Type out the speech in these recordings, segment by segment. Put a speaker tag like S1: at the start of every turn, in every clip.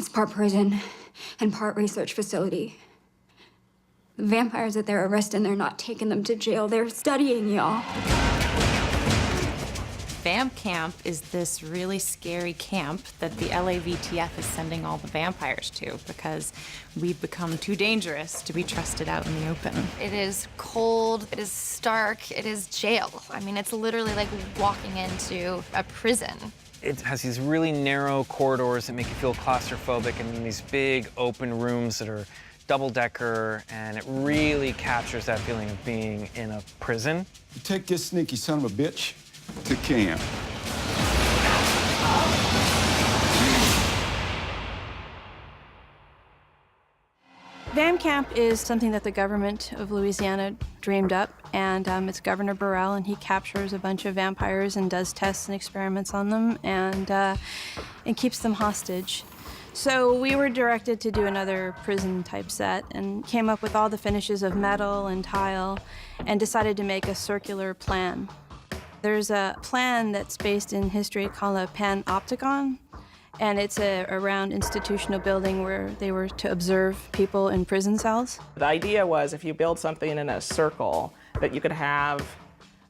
S1: It's part prison and part research facility. The vampires that they're arresting, they're not taking them to jail. They're studying y'all.
S2: Vamp Camp is this really scary camp that the LAVTF is sending all the vampires to because we've become too dangerous to be trusted out in the open.
S3: It is cold, it is stark, it is jail. I mean, it's literally like walking into a prison.
S4: It has these really narrow corridors that make you feel claustrophobic, and then these big open rooms that are double-decker, and it really captures that feeling of being in a prison.
S5: You take this sneaky son of a bitch to camp.
S6: Vamp Camp is something that the government of Louisiana dreamed up, and it's Governor Burrell, and he captures a bunch of vampires and does tests and experiments on them and keeps them hostage. So we were directed to do another prison-type set and came up with all the finishes of metal and tile and decided to make a circular plan. There's a plan that's based in history called a panopticon, and it's a round institutional building where they were to observe people in prison cells.
S7: The idea was if you build something in a circle, that you could have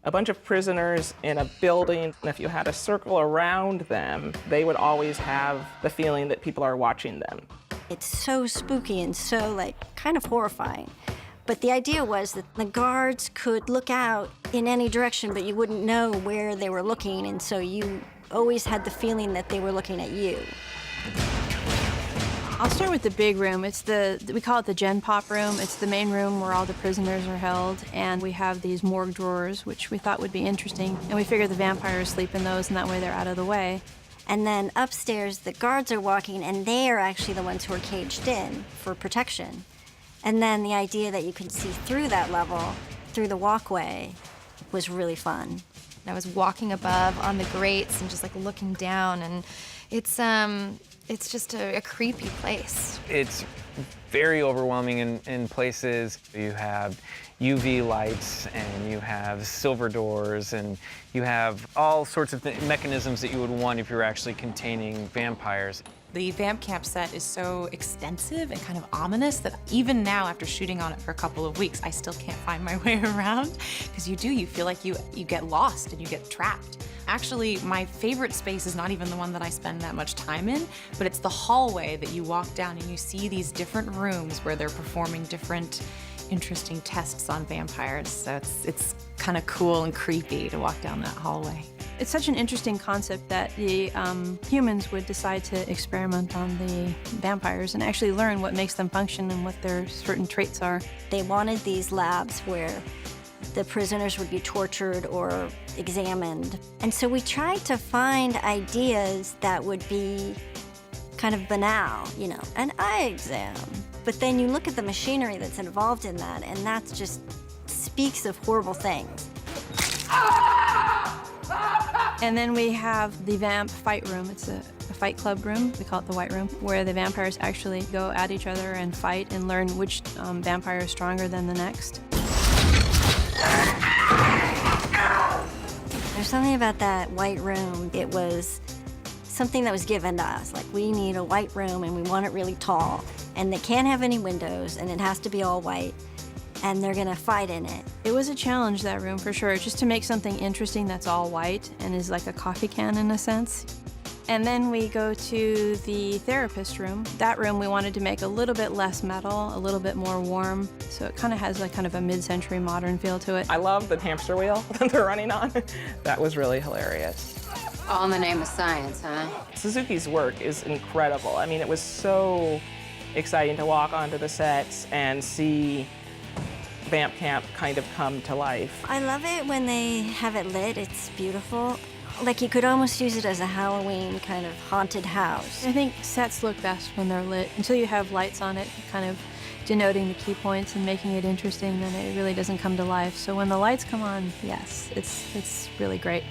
S7: a bunch of prisoners in a building, and if you had a circle around them, they would always have the feeling that people are watching them.
S8: It's so spooky and so, like, kind of horrifying. But the idea was that the guards could look out in any direction, but you wouldn't know where they were looking, and so you always had the feeling that they were looking at you.
S6: I'll start with the big room. We call it the Gen Pop room. It's the main room where all the prisoners are held, and we have these morgue drawers, which we thought would be interesting, and we figured the vampires sleep in those, and that way they're out of the way.
S8: And then upstairs, the guards are walking, and they are actually the ones who are caged in for protection. And then the idea that you could see through that level, through the walkway, was really fun.
S3: I was walking above on the grates and just like looking down, and it's just a creepy place.
S4: It's very overwhelming in places. You have UV lights, and you have silver doors, and you have all sorts of mechanisms that you would want if you were actually containing vampires.
S2: The Vamp Camp set is so extensive and kind of ominous that even now, after shooting on it for a couple of weeks, I still can't find my way around. Because you feel like you get lost and you get trapped. Actually, my favorite space is not even the one that I spend that much time in, but it's the hallway that you walk down and you see these different rooms where they're performing different interesting tests on vampires. So it's kind of cool and creepy to walk down that hallway.
S6: It's such an interesting concept that the humans would decide to experiment on the vampires and actually learn what makes them function and what their certain traits are.
S8: They wanted these labs where the prisoners would be tortured or examined. And so we tried to find ideas that would be kind of banal, you know, an eye exam. But then you look at the machinery that's involved in that, and that just speaks of horrible things.
S6: And then we have the Vamp fight room. It's a fight club room, we call it the White Room, where the vampires actually go at each other and fight and learn which vampire is stronger than the next.
S8: There's something about that white room. It was something that was given to us. Like, we need a white room, and we want it really tall. And they can't have any windows, and it has to be all white. And they're gonna fight in it.
S6: It was a challenge, that room, for sure, just to make something interesting that's all white and is like a coffee can in a sense. And then we go to the therapist room. That room we wanted to make a little bit less metal, a little bit more warm, so it kind of has like kind of a mid-century modern feel to it.
S7: I love the hamster wheel that they're running on. That was really hilarious.
S9: All in the name of science, huh?
S7: Suzuki's work is incredible. I mean, it was so exciting to walk onto the sets and see Vamp Camp kind of come to life.
S8: I love it when they have it lit. It's beautiful. Like, you could almost use it as a Halloween kind of haunted house.
S6: I think sets look best when they're lit. Until you have lights on it, kind of denoting the key points and making it interesting, then it really doesn't come to life. So when the lights come on, yes, it's really great.